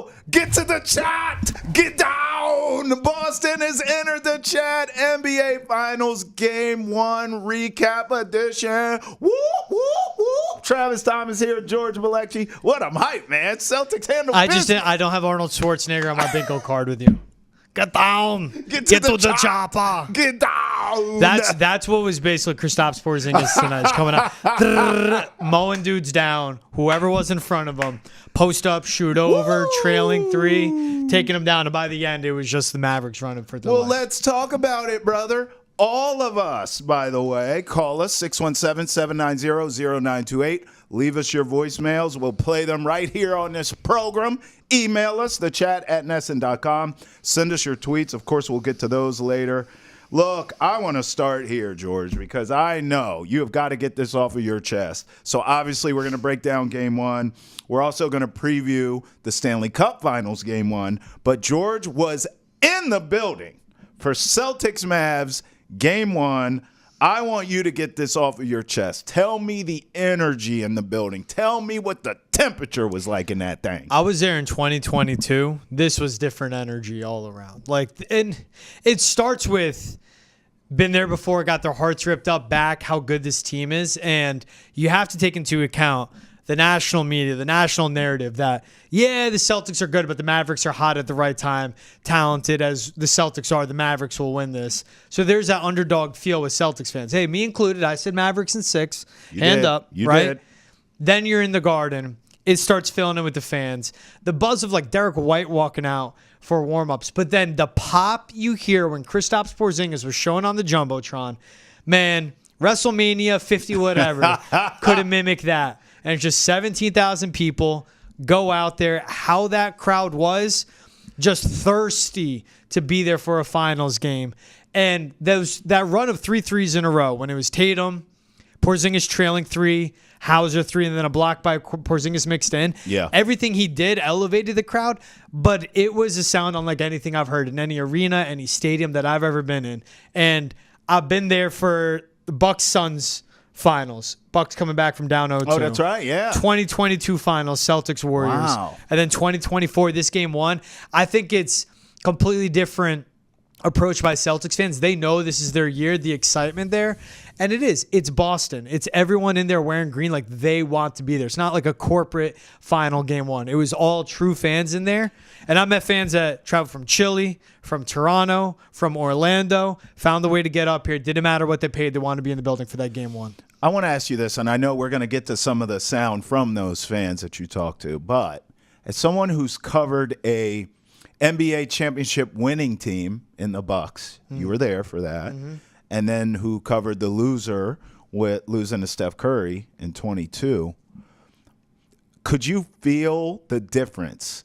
go. Get to the chat. Get down. Boston has entered the chat. NBA Finals Game 1 recap edition. Whoop, whoop, whoop. Travis Thomas here, George Balekji. What a hype, man. Celtics handle business. I don't have Arnold Schwarzenegger on my bingo card with you. Get down. Get to the chopper. Get down. That's what was basically Kristaps Porzingis tonight. Is coming out, mowing dudes down. Whoever was in front of him, post up, shoot over, trailing 3, taking them down. And by the end, it was just the Mavericks running for the life. Let's talk about it, brother. All of us, by the way, call us 617-790-0928. Leave us your voicemails. We'll play them right here on this program. Email us, thechat@nesson.com. Send us your tweets. Of course, we'll get to those later. Look, I want to start here, George, because I know you have got to get this off of your chest. So, obviously, we're going to break down Game 1. We're also going to preview the Stanley Cup Finals Game 1. But George was in the building for Celtics Mavs Game 1. I want you to get this off of your chest. Tell me the energy in the building. Tell me what the temperature was like in that thing. I was there in 2022. This was different energy all around. And it starts with been there before, got their hearts ripped up back, how good this team is. And you have to take into account the national media, the national narrative that, yeah, the Celtics are good, but the Mavericks are hot at the right time. Talented as the Celtics are, the Mavericks will win this. So there's that underdog feel with Celtics fans. Hey, me included, I said Mavericks in 6. Up, you right? Did. Then you're in the Garden. It starts filling in with the fans. The buzz of like Derek White walking out for warm-ups. But then the pop you hear when Kristaps Porzingis was showing on the Jumbotron, man, WrestleMania 50 whatever couldn't mimic that. And it's just 17,000 people go out there. How that crowd was just thirsty to be there for a finals game. And that run of 3 threes in a row when it was Tatum, Porzingis trailing 3, Hauser 3, and then a block by Porzingis mixed in. Yeah. Everything he did elevated the crowd, but it was a sound unlike anything I've heard in any arena, any stadium that I've ever been in. And I've been there for the Bucks-Suns Finals. Bucks coming back from down 0-2. Oh, that's right, yeah. 2022 Finals, Celtics Warriors. Wow. And then 2024, this Game 1. I think it's completely different approach by Celtics fans. They know this is their year, the excitement there. And it is. It's Boston. It's everyone in there wearing green like they want to be there. It's not like a corporate final Game 1. It was all true fans in there. And I met fans that traveled from Chile, from Toronto, from Orlando, found the way to get up here. Didn't matter what they paid. They wanted to be in the building for that Game 1. I want to ask you this, and I know we're going to get to some of the sound from those fans that you talk to, but as someone who's covered a NBA championship winning team in the Bucks, you were there for that, and then who covered the loser with losing to Steph Curry in 22, could you feel the difference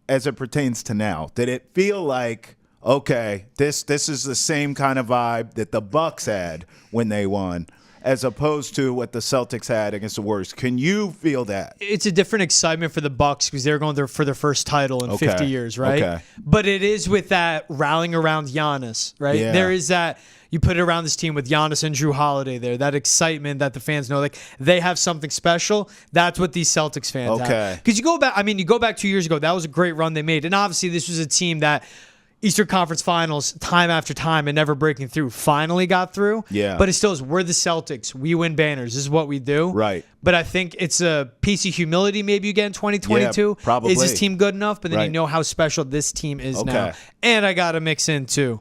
as it pertains to now? Did it feel like, okay, this is the same kind of vibe that the Bucks had when they won, as opposed to what the Celtics had against the Warriors? Can you feel that? It's a different excitement for the Bucks because they're going there for their first title in 50 years, right? Okay. But it is with that rallying around Giannis, right? Yeah. There is that, you put it around this team with Giannis and Drew Holiday there, that excitement that the fans know, like they have something special. That's what these Celtics fans have. Because you go back 2 years ago, that was a great run they made. And obviously this was a team that Eastern Conference Finals, time after time, and never breaking through, finally got through. Yeah. But it still is, we're the Celtics. We win banners. This is what we do. Right. But I think it's a piece of humility maybe you get in 2022. Yeah, probably. Is this team good enough? But then Right. you know how special this team is Okay. now. And I got to mix in, too.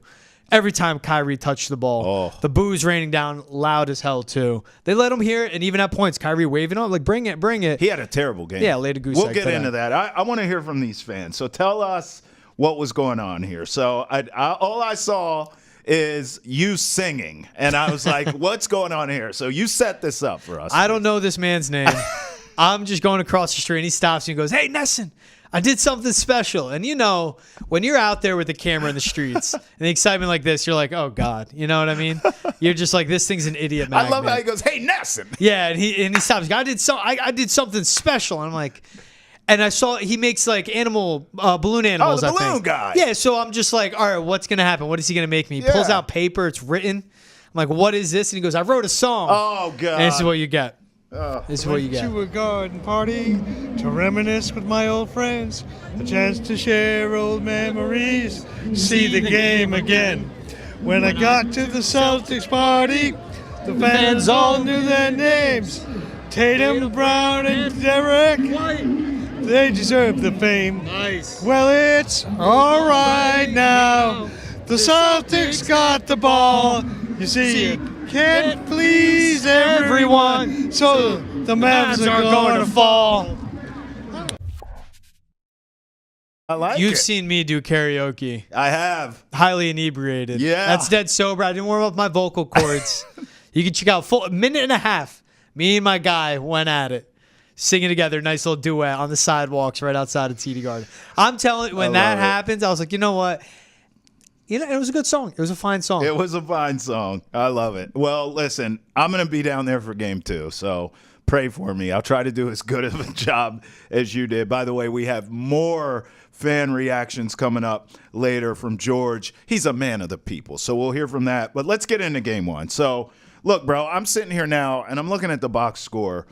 Every time Kyrie touched the ball, the booze raining down loud as hell, too. They let him hear it, and even at points, Kyrie waving on, like, bring it, bring it. He had a terrible game. Yeah, laid a goose We'll egg get today. into that. I want to hear from these fans. So tell us what was going on here. So all I saw is you singing, and I was like, what's going on here? So you set this up for us. I don't know this man's name. I'm just going across the street, and he stops me and goes, "Hey, Nesson, I did something special." And you know, when you're out there with the camera in the streets and the excitement like this, you're like, oh, God. You know what I mean? You're just like, this thing's an idiot magnet. I love how he goes, "Hey, Nesson." Yeah, and he stops. I did something special. And I'm like, and I saw he makes like balloon animals. Oh, the I balloon think. guy. Yeah, so I'm just like, all right, what's going to happen? What is he going to make me? He pulls out paper. It's written. I'm like, what is this? And he goes, I wrote a song. Oh, God. And this is what you get. This is what you get. To a garden party to reminisce with my old friends, a chance to share old memories, see the game again. When I got to the Celtics party, the fans all knew their names. Tatum, Brown, and Derek, they deserve the fame. Nice. Well, it's all right now. The Celtics got the ball. You see, you can't please everyone, so the Mavs are going to fall. I like You've it. seen me do karaoke. I have. Highly inebriated. Yeah. That's dead sober. I didn't warm up my vocal cords. You can check out full minute and a half. Me and my guy went at it. Singing together, nice little duet on the sidewalks right outside of TD Garden. I'm telling you, when that happens, I was like, you know what? You know, it was a good song. It was a fine song. It was a fine song. I love it. Well, listen, I'm going to be down there for game 2, so pray for me. I'll try to do as good of a job as you did. By the way, we have more fan reactions coming up later from George. He's a man of the people, so we'll hear from that. But let's get into game 1. So, look, bro, I'm sitting here now, and I'm looking at the box score,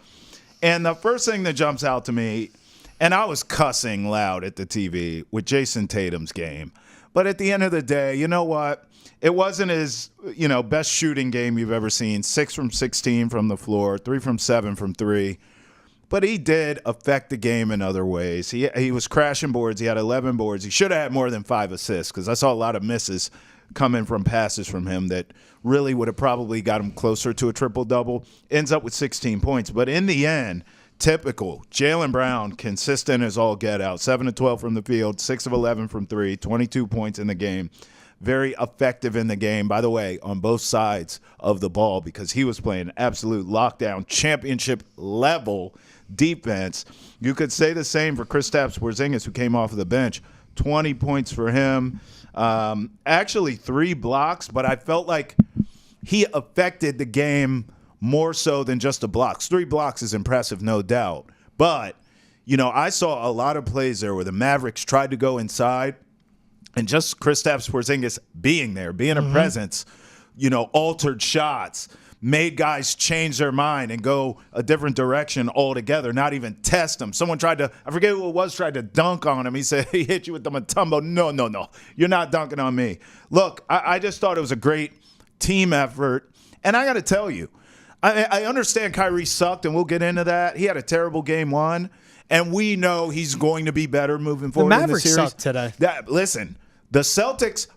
and the first thing that jumps out to me, and I was cussing loud at the TV with Jayson Tatum's game. But at the end of the day, you know what? It wasn't his, best shooting game you've ever seen. 6 from 16 from the floor, 3 from 7 from 3. But he did affect the game in other ways. He was crashing boards. He had 11 boards. He should have had more than 5 assists because I saw a lot of misses coming from passes from him that really would have probably got him closer to a triple-double. Ends up with 16 points. But in the end, typical. Jaylen Brown, consistent as all get out. 7 of 12 from the field, 6 of 11 from 3, 22 points in the game. Very effective in the game, by the way, on both sides of the ball because he was playing absolute lockdown, championship-level defense. You could say the same for Kristaps Porzingis, who came off of the bench. 20 points for him. Actually, 3 blocks, but I felt like he affected the game more so than just the blocks. 3 blocks is impressive, no doubt. But, I saw a lot of plays there where the Mavericks tried to go inside, and just Kristaps Porzingis being there, being a presence, altered shots, made guys change their mind and go a different direction altogether, not even test them. Someone tried to, I forget who it was, tried to dunk on him. He said, he hit you with the Matumbo. No. You're not dunking on me. Look, I just thought it was a great team effort. And I got to tell you, I understand Kyrie sucked, and we'll get into that. He had a terrible game 1, and we know he's going to be better moving forward. The Mavericks in the series. sucked today. Listen, the Celtics,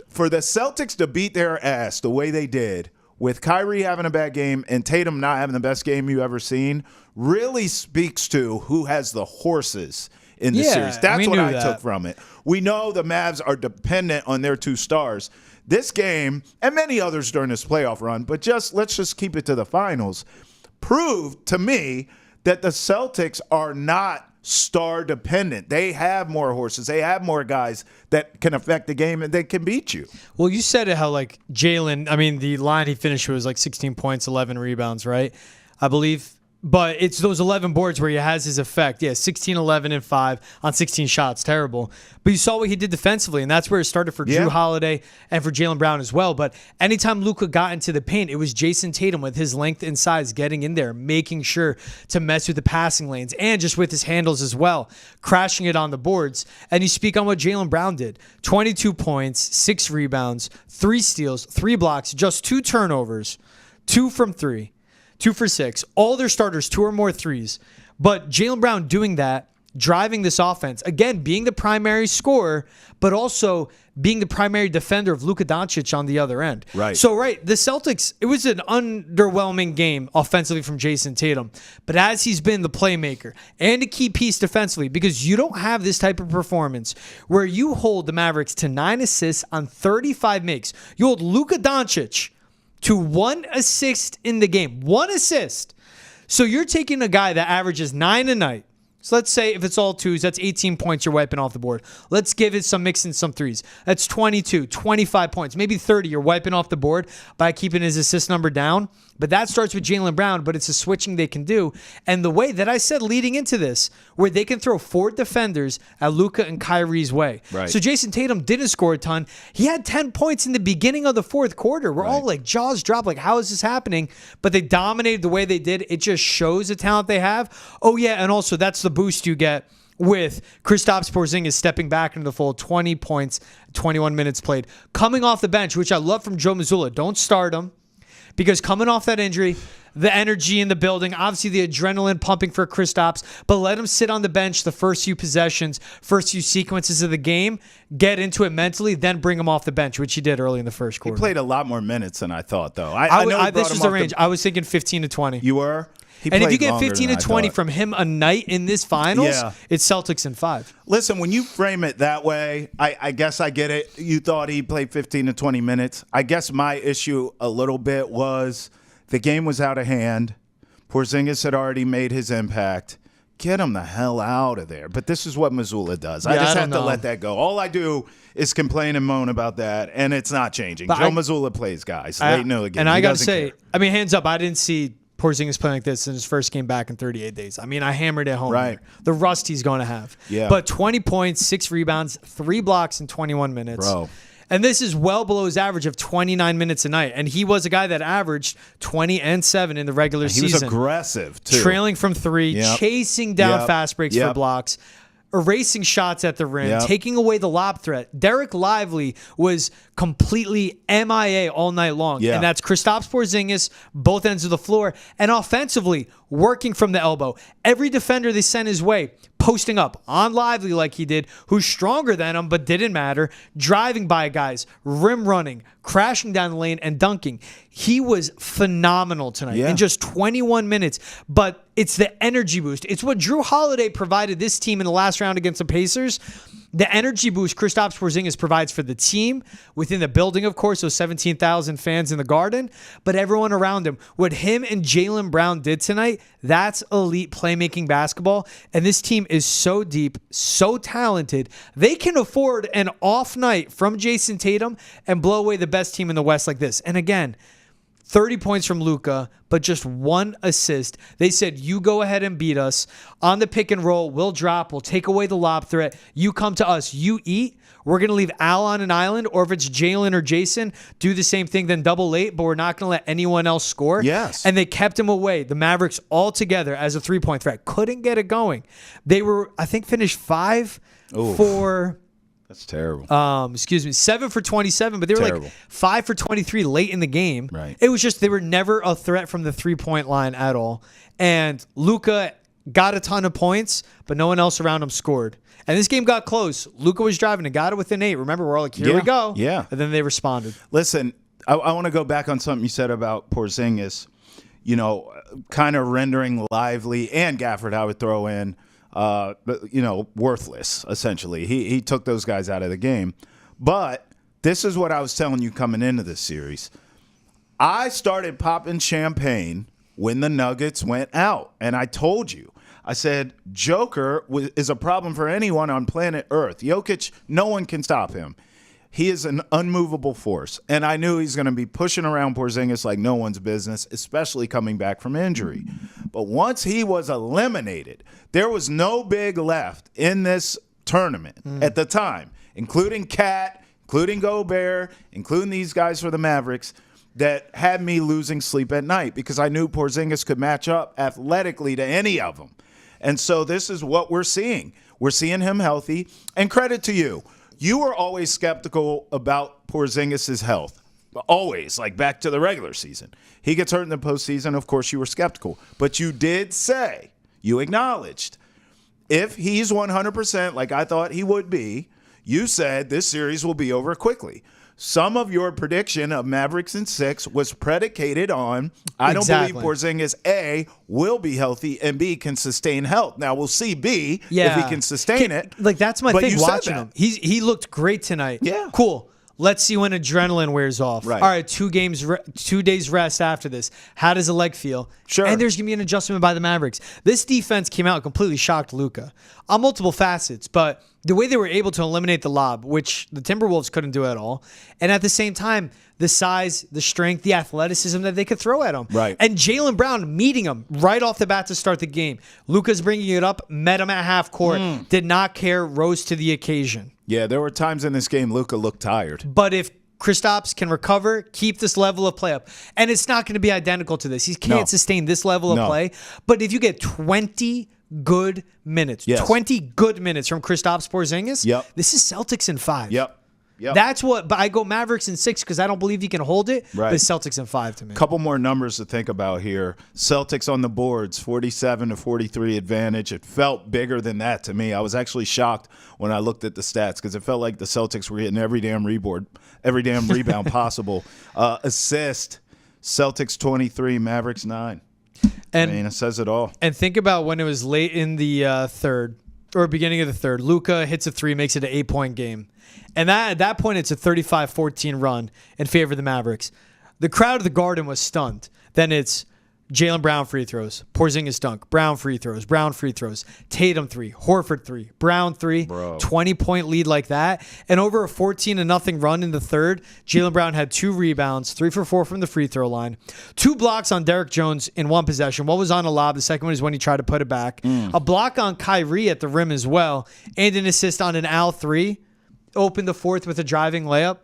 for the Celtics to beat their ass the way they did, with Kyrie having a bad game and Tatum not having the best game you ever seen, really speaks to who has the horses in the series. That's what I took from it. We know the Mavs are dependent on their 2 stars. This game, and many others during this playoff run, but let's just keep it to the finals, proved to me that the Celtics are not star dependent. They have more horses. They have more guys that can affect the game and they can beat you. Well, you said it how Jaylen, the line he finished was like 16 points, 11 rebounds, right? I believe. But it's those 11 boards where he has his effect. Yeah, 16, 11, and 5 on 16 shots. Terrible. But you saw what he did defensively, and that's where it started for Drew Holiday and for Jaylen Brown as well. But anytime Luka got into the paint, it was Jayson Tatum with his length and size getting in there, making sure to mess with the passing lanes, and just with his handles as well, crashing it on the boards. And you speak on what Jaylen Brown did. 22 points, 6 rebounds, 3 steals, 3 blocks, just 2 turnovers, 2 from 3. 2 for 6. All their starters, 2 or more threes. But Jaylen Brown doing that, driving this offense, again, being the primary scorer, but also being the primary defender of Luka Doncic on the other end. Right. So, the Celtics, it was an underwhelming game offensively from Jayson Tatum. But as he's been the playmaker and a key piece defensively, because you don't have this type of performance where you hold the Mavericks to 9 assists on 35 makes. You hold Luka Doncic to 1 assist in the game. 1 assist. So you're taking a guy that averages 9 a night, So let's say if it's all twos, that's 18 points you're wiping off the board. Let's give it some mixing some threes. That's 22, 25 points, maybe 30 you're wiping off the board by keeping his assist number down. But that starts with Jaylen Brown, but it's a switching they can do. And the way that I said leading into this, where they can throw 4 defenders at Luka and Kyrie's way. Right. So Jayson Tatum didn't score a ton. He had 10 points in the beginning of the fourth quarter. We're all like jaws dropped, like how is this happening? But they dominated the way they did. It just shows the talent they have. Oh yeah, and also that's the boost you get with Kristaps Porzingis stepping back into the fold, 20 points, 21 minutes played. Coming off the bench, which I love from Joe Mazzulla. Don't start him. Because coming off that injury, the energy in the building, obviously the adrenaline pumping for Kristaps, but let him sit on the bench the first few possessions, first few sequences of the game, get into it mentally, then bring him off the bench, which he did early in the first quarter. He played a lot more minutes than I thought, though. I know this was the range. I was thinking 15 to 20. You were? And if you get 15 to 20 from him a night in this finals, it's Celtics in 5. Listen, when you frame it that way, I guess I get it. You thought he played 15 to 20 minutes. I guess my issue a little bit was the game was out of hand. Porzingis had already made his impact. Get him the hell out of there. But this is what Mazzulla does. I just have to let that go. All I do is complain and moan about that, and it's not changing. Joe Mazzulla plays guys. They know the game. And I got to say, I mean, hands up, I didn't see Porzingis playing like this in his first game back in 38 days. I mean, I hammered it home. Right. Here. The rust he's going to have. Yeah. But 20 points, 6 rebounds, 3 blocks in 21 minutes. Bro. And this is well below his average of 29 minutes a night. And he was a guy that averaged 20 and 7 in the regular season. He was aggressive, too. Trailing from 3, chasing down fast breaks for blocks, erasing shots at the rim, taking away the lob threat. Derek Lively was completely MIA all night long. And that's Kristaps Porzingis, both ends of the floor. And offensively, working from the elbow. Every defender they sent his way, posting up on Lively like he did, who's stronger than him, but didn't matter, driving by guys, rim running, crashing down the lane, and dunking. He was phenomenal tonight in just 21 minutes. But it's the energy boost. It's what Drew Holiday provided this team in the last round against the Pacers. The energy boost Kristaps Porzingis provides for the team, within the building, of course, those 17,000 fans in the Garden, but everyone around him. What him and Jaylen Brown did tonight, that's elite playmaking basketball. And this team is so deep, so talented, they can afford an off night from Jayson Tatum and blow away the best team in the West like this. And again, 30 points from Luka, but just 1 assist. They said, you go ahead and beat us. On the pick and roll, we'll drop. We'll take away the lob threat. You come to us. You eat. We're going to leave Al on an island, or if it's Jaylen or Jayson, do the same thing, then double late, but we're not going to let anyone else score. Yes. And they kept him away. The Mavericks all together as a 3-point threat. Couldn't get it going. They were, I think, finished 5 for... That's terrible. 7 for 27, but they were like 5 for 23 late in the game. Right. It was just they were never a threat from the 3-point line at all. And Luka got a ton of points, but no one else around him scored. And this game got close. Luka was driving and got it within 8. Remember, we're all like, here we go. Yeah. And then they responded. Listen, I want to go back on something you said about Porzingis, kind of rendering Lively and Gafford, I would throw in, worthless, essentially. He took those guys out of the game. But this is what I was telling you coming into this series. I started popping champagne when the Nuggets went out. And I told you, I said, Joker is a problem for anyone on planet Earth. Jokic, no one can stop him. He is an unmovable force. And I knew he's going to be pushing around Porzingis like no one's business, especially coming back from injury. But once he was eliminated, there was no big left in this tournament at the time, including Cat, including Gobert, including these guys for the Mavericks, that had me losing sleep at night because I knew Porzingis could match up athletically to any of them. And so this is what we're seeing. We're seeing him healthy. And credit to you. You were always skeptical about Porzingis' health. Always, like back to the regular season. He gets hurt in the postseason, of course you were skeptical. But you did say, you acknowledged, if he's 100% like I thought he would be, you said this series will be over quickly. Some of your prediction of Mavericks in 6 was predicated on, I don't believe Porzingis, A, will be healthy, and B, can sustain health. Now, we'll see B, if he can sustain it. Like, that's my but thing you watching said him. He looked great tonight. Yeah. Cool. Let's see when adrenaline wears off. Right. All right, 2 days rest after this. How does the leg feel? Sure. And there's going to be an adjustment by the Mavericks. This defense came out and completely shocked Luka on multiple facets, but the way they were able to eliminate the lob, which the Timberwolves couldn't do at all, and at the same time, the size, the strength, the athleticism that they could throw at him. Right. And Jaylen Brown meeting him right off the bat to start the game. Luka's bringing it up, met him at half court, did not care, rose to the occasion. Yeah, there were times in this game Luka looked tired. But if Kristaps can recover, keep this level of play up, and it's not going to be identical to this. He can't sustain this level of play. But if you get 20 good minutes, 20 good minutes from Kristaps Porzingis, this is Celtics in 5. Yep. That's what, but I go Mavericks in 6 because I don't believe he can hold it. Right. But Celtics in 5 to me. Couple more numbers to think about here. Celtics on the boards, 47-43 advantage. It felt bigger than that to me. I was actually shocked when I looked at the stats because it felt like the Celtics were hitting every damn rebound possible. Assist, Celtics 23, Mavericks 9. And I mean, it says it all. And think about when it was late in the third or beginning of the third. Luka hits a 3, makes it an 8-point game. And at that point, it's a 35-14 run in favor of the Mavericks. The crowd of the Garden was stunned. Then it's Jaylen Brown free throws, Porzingis dunk, Brown free throws, Tatum 3, Horford 3, Brown 3, 20-point lead like that. And over a 14-0 run in the third, Jaylen Brown had 2 rebounds, 3 for 4 from the free throw line, 2 blocks on Derrick Jones in one possession. One was on a lob. The second one is when he tried to put it back. A block on Kyrie at the rim as well, and an assist on an Al 3. Opened the fourth with a driving layup.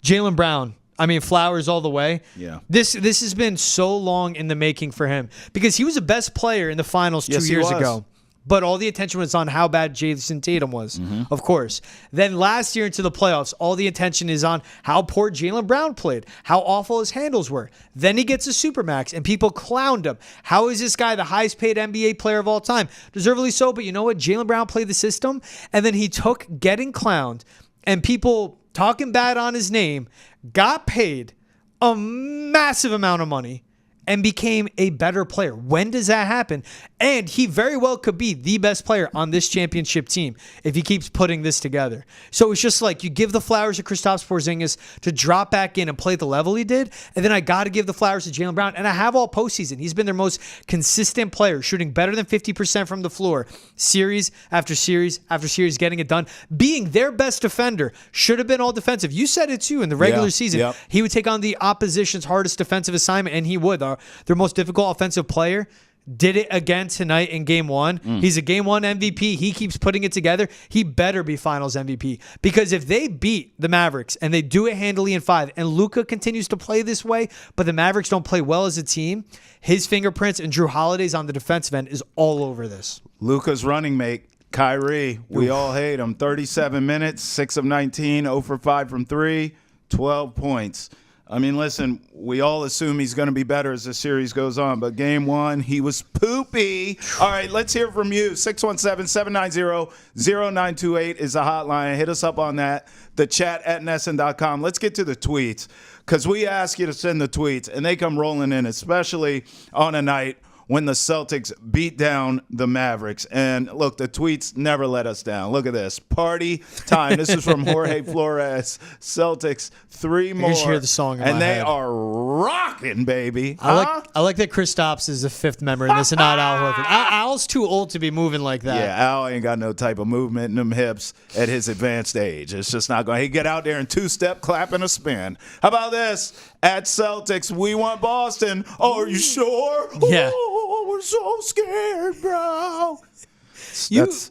Jaylen Brown, I mean, flowers all the way. Yeah. This has been so long in the making for him because he was the best player in the finals 2 years ago. But all the attention was on how bad Jayson Tatum was, of course. Then last year into the playoffs, all the attention is on how poor Jaylen Brown played, how awful his handles were. Then he gets a Supermax, and people clowned him. How is this guy the highest paid NBA player of all time? Deservedly so, but you know what? Jaylen Brown played the system, and then he took getting clowned and people talking bad on his name, got paid a massive amount of money, and became a better player. When does that happen? And he very well could be the best player on this championship team if he keeps putting this together. So it's just like you give the flowers to Kristaps Porzingis to drop back in and play the level he did, and then I got to give the flowers to Jaylen Brown. And I have all postseason. He's been their most consistent player, shooting better than 50% from the floor, series after series after series, getting it done, being their best defender. Should have been all defensive. You said it too in the regular season. He would take on the opposition's hardest defensive assignment, and he would. Their most difficult offensive player did it again tonight in Game 1. He's a Game 1 MVP. He keeps putting it together. He better be Finals MVP because if they beat the Mavericks and they do it handily in 5 and Luka continues to play this way, but the Mavericks don't play well as a team, his fingerprints and Drew Holiday's on the defensive end is all over this. Luka's running mate, Kyrie, we all hate him. 37 minutes, 6 of 19, 0 for 5 from 3, 12 points. I mean, listen, we all assume he's going to be better as the series goes on, but Game 1, he was poopy. All right, let's hear from you. 617-790-0928 is the hotline. Hit us up on that. The chat at nesson.com. Let's get to the tweets because we ask you to send the tweets, and they come rolling in, especially on a night when the Celtics beat down the Mavericks. And look, the tweets never let us down. Look at this. Party time. This is from Jorge Flores. Celtics, 3 more. I just hear the song in and my they head. are rocking, baby. I like that Kristaps is the 5th member in this and not Al Horford. Al's too old to be moving like that. Yeah, Al ain't got no type of movement in them hips at his advanced age. It's just not going. He get out there and 2-step clap and a spin. How about this? At Celtics, we want Boston. Oh, are you sure? Yeah. Oh, we're so scared, bro.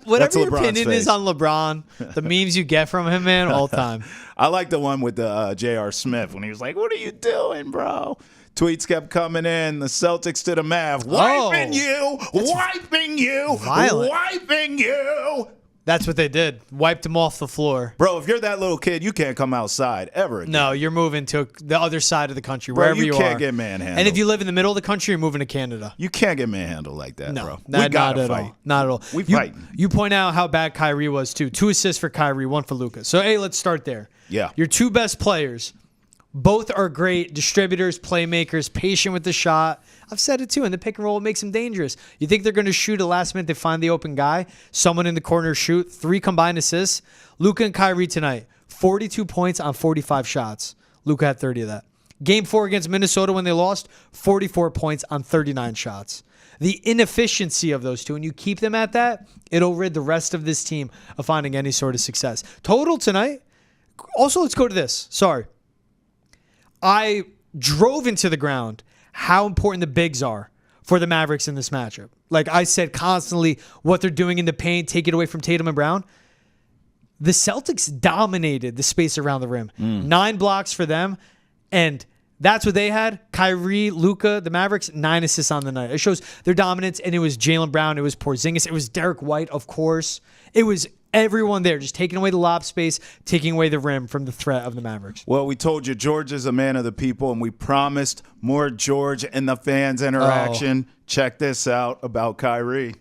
Whatever your LeBron's opinion face. is on LeBron, the memes you get from him, man, all time. I like the one with the J.R. Smith when he was like, what are you doing, bro? Tweets kept coming in. The Celtics to the Mavs. Wiping you. violent. Wiping you. That's what they did. Wiped him off the floor. Bro, if you're that little kid, you can't come outside ever again. No, you're moving to the other side of the country, Bro, wherever you are. can't get manhandled. And if you live in the middle of the country, you're moving to Canada. You can't get manhandled like that, No, bro. not at all. Not at all. We fight. You point out how bad Kyrie was, too. 2 assists for Kyrie, 1 for Luka. So, hey, let's start there. Yeah. Your 2 best players, both are great distributors, playmakers, patient with the shot. I've said it, too. In the pick and roll, it makes them dangerous. You think they're going to shoot at last minute, they find the open guy, someone in the corner shoot, 3 combined assists. Luka and Kyrie tonight, 42 points on 45 shots. Luka had 30 of that. Game 4 against Minnesota when they lost, 44 points on 39 shots. The inefficiency of those two, and you keep them at that, it'll rid the rest of this team of finding any sort of success. Total tonight. Also, let's go to this. Sorry. I drove into the ground how important the bigs are for the Mavericks in this matchup. Like I said constantly, what they're doing in the paint, take it away from Tatum and Brown. The Celtics dominated the space around the rim. 9 blocks for them, and that's what they had. Kyrie, Luka, the Mavericks, 9 assists on the night. It shows their dominance, and it was Jaylen Brown, it was Porzingis, it was Derek White, of course. It was everyone there, just taking away the lob space, taking away the rim from the threat of the Mavericks. Well, we told you George is a man of the people, and we promised more George and the fans interaction. Check this out about Kyrie.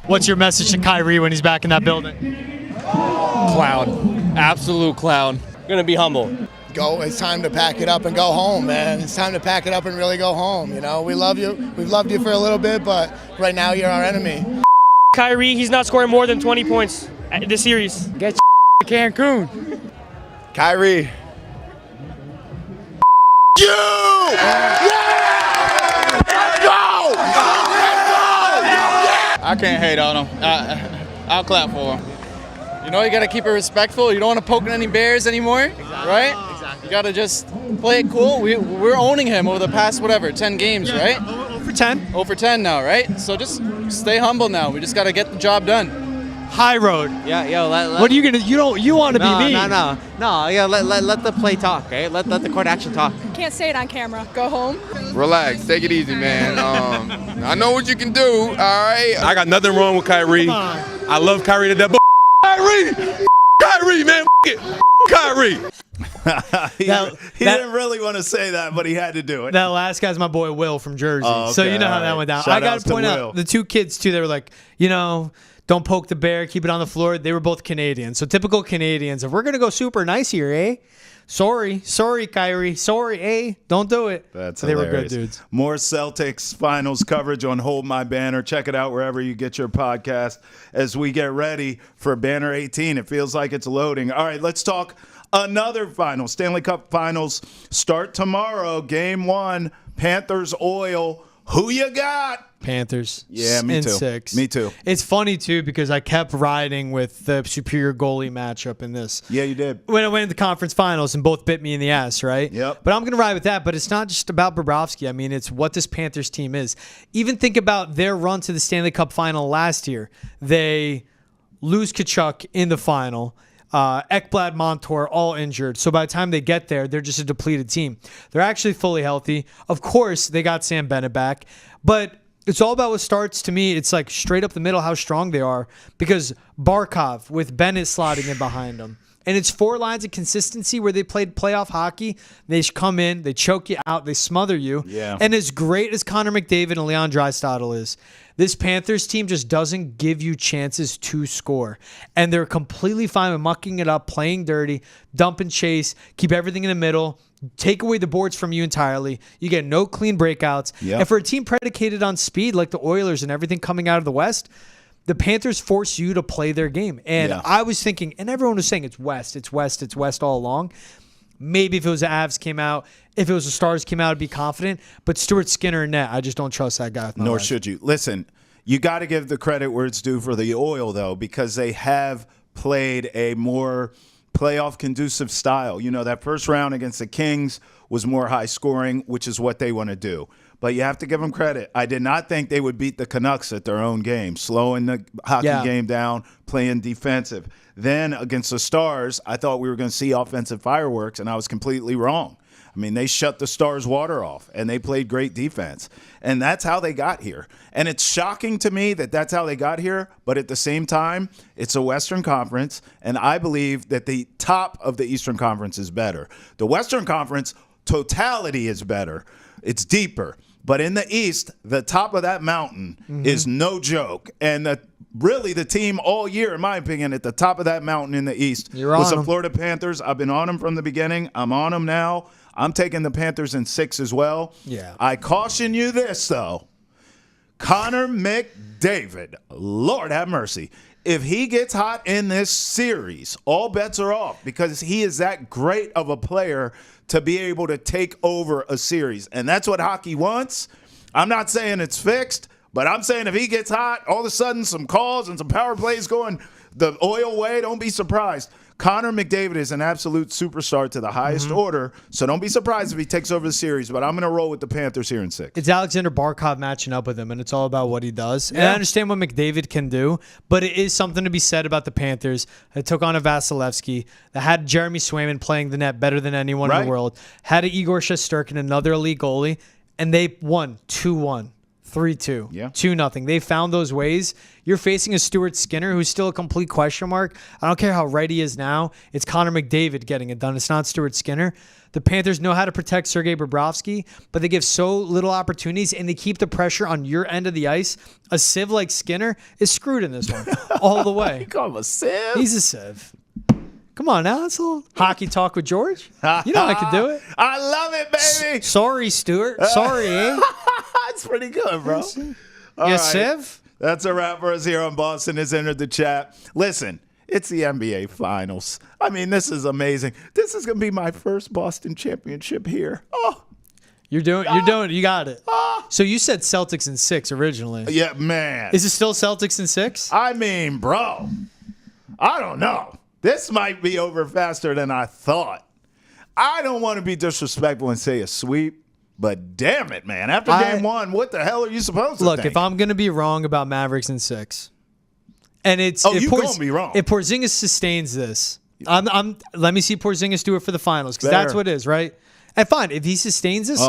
What's your message to Kyrie when he's back in that building? Clown. Absolute clown. Gonna be humble. It's time to pack it up and go home, man. It's time to pack it up and really go home. You know, we love you. We've loved you for a little bit, but right now you're our enemy. Kyrie, he's not scoring more than 20 points this series. Get to Cancun. Kyrie. You! Yeah! Let's go! I can't hate on him. I'll clap for him. You know, you got to keep it respectful. You don't want to poke any bears anymore, right? Exactly. You got to just play it cool. We're owning him over the past, 10 games, right? 0 for 10. 0 for 10 now, right? So just stay humble now. We just got to get the job done. High road. Yeah, yo. What are you gonna? You want to be me? No. Yeah, let the play talk, okay? Let the court action talk. Can't say it on camera. Go home. Relax, take it easy, man. I know what you can do. All right. I got nothing wrong with Kyrie. I love Kyrie to death. But Kyrie, man, Kyrie. He didn't really want to say that, but he had to do it. That last guy's my boy Will from Jersey. Oh, okay, so you know how that went down. I got to point out the 2 kids too. They were like, don't poke the bear, keep it on the floor. They were both Canadians. So typical Canadians. If we're going to go super nice here, eh? Sorry, Kyrie. Sorry, eh? Don't do it. That's They hilarious. were good dudes. More Celtics finals coverage on Hold My Banner. Check it out wherever you get your podcast as we get ready for Banner 18. It feels like it's loading. All right, let's talk another final. Stanley Cup Finals start tomorrow. Game 1, Panthers-Oil. Who you got? Panthers. Yeah, me in too. 6. Me too. It's funny, too, because I kept riding with the superior goalie matchup in this. Yeah, you did. When I went to the conference finals and both bit me in the ass, right? Yep. But I'm going to ride with that. But it's not just about Bobrovsky. I mean, it's what this Panthers team is. Even think about their run to the Stanley Cup Final last year. They lose Kachuk in the final. Ekblad, Montour, all injured. So by the time they get there, they're just a depleted team. They're actually fully healthy. Of course, they got Sam Bennett back. But it's all about what starts. To me, it's like straight up the middle how strong they are, because Barkov with Bennett slotting in behind them. And it's 4 lines of consistency where they played playoff hockey. They come in, they choke you out, they smother you. Yeah. And as great as Connor McDavid and Leon Draisaitl is, this Panthers team just doesn't give you chances to score. And they're completely fine with mucking it up, playing dirty, dump and chase, keep everything in the middle, take away the boards from you entirely. You get no clean breakouts. Yep. And for a team predicated on speed like the Oilers and everything coming out of the West, the Panthers force you to play their game. And I was thinking, and everyone was saying it's West all along. Maybe if it was the Avs came out, if it was the Stars came out, I'd be confident. But Stuart Skinner in net, I just don't trust that guy with my Nor life. should you. Listen, you got to give the credit where it's due for the Oil, though, because they have played a more playoff-conducive style. You know, that first round against the Kings was more high-scoring, which is what they want to do. But you have to give them credit. I did not think they would beat the Canucks at their own game, slowing the hockey game down, playing defensive. Then against the Stars, I thought we were going to see offensive fireworks, and I was completely wrong. I mean, they shut the Stars' water off, and they played great defense. And that's how they got here. And it's shocking to me that that's how they got here, but at the same time, it's a Western Conference, and I believe that the top of the Eastern Conference is better. The Western Conference totality is better. It's deeper. But in the East, the top of that mountain is no joke. And really the team all year, in my opinion, at the top of that mountain in the East was the Florida Panthers. I've been on them from the beginning. I'm on them now. I'm taking the Panthers in 6 as well. Yeah. I caution you this, though. Connor McDavid, Lord have mercy, if he gets hot in this series, all bets are off because he is that great of a player to be able to take over a series. And that's what hockey wants. I'm not saying it's fixed, but I'm saying if he gets hot, all of a sudden some calls and some power plays going the Oil way, don't be surprised. Connor McDavid is an absolute superstar to the highest order, so don't be surprised if he takes over the series, but I'm going to roll with the Panthers here in 6. It's Alexander Barkov matching up with him, and it's all about what he does. Yeah. And I understand what McDavid can do, but it is something to be said about the Panthers that took on a Vasilevsky, that had Jeremy Swayman playing the net better than anyone in the world, had an Igor Shesterkin, another elite goalie, and they won 2-1. 3-2, 2-0. They found those ways. You're facing a Stuart Skinner who's still a complete question mark. I don't care how right he is now. It's Connor McDavid getting it done. It's not Stuart Skinner. The Panthers know how to protect Sergei Bobrovsky, but they give so little opportunities, and they keep the pressure on your end of the ice. A sieve like Skinner is screwed in this one all the way. You call him a sieve? He's a sieve. Come on now, that's a little hockey talk with George. You know I can do it. I love it, baby. Sorry, Stuart. Sorry, eh? That's pretty good, bro. Yes, Siv? That's a wrap for us here on Boston Has Entered the Chat. Listen, it's the NBA Finals. I mean, this is amazing. This is going to be my first Boston championship here. Oh. You got it. So you said Celtics in 6 originally. Yeah, man. Is it still Celtics in 6? I mean, bro, I don't know. This might be over faster than I thought. I don't want to be disrespectful and say a sweep, but damn it, man. After game 1, what the hell are you supposed to think? Look, if I'm going to be wrong about Mavericks in 6, and it's you're going to be wrong. If Porzingis sustains this, let me see Porzingis do it for the finals because that's what it is, right? And fine, if he sustains this,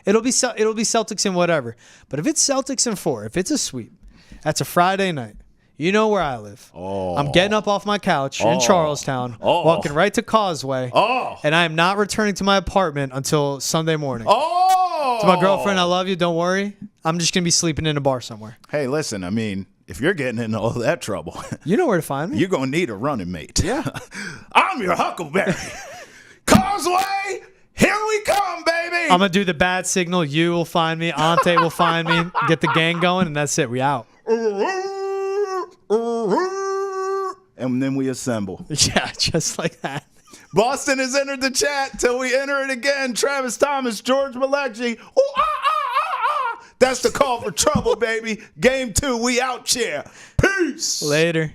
it'll be Celtics in whatever. But if it's Celtics in 4, if it's a sweep, that's a Friday night. You know where I live. I'm getting up off my couch in Charlestown, walking right to Causeway, and I am not returning to my apartment until Sunday morning. To my girlfriend, I love you. Don't worry. I'm just going to be sleeping in a bar somewhere. Hey, listen, I mean, if you're getting into all that trouble, you know where to find me. You're going to need a running mate. Yeah. I'm your Huckleberry. Causeway, here we come, baby. I'm going to do the bat signal. You will find me. Ante will find me. Get the gang going, and that's it. We out. And then we assemble. Yeah, just like that. Boston has entered the chat till we enter it again. Travis Thomas, George Balekji. That's the call for trouble, baby. Game 2, we out here. Peace. Later.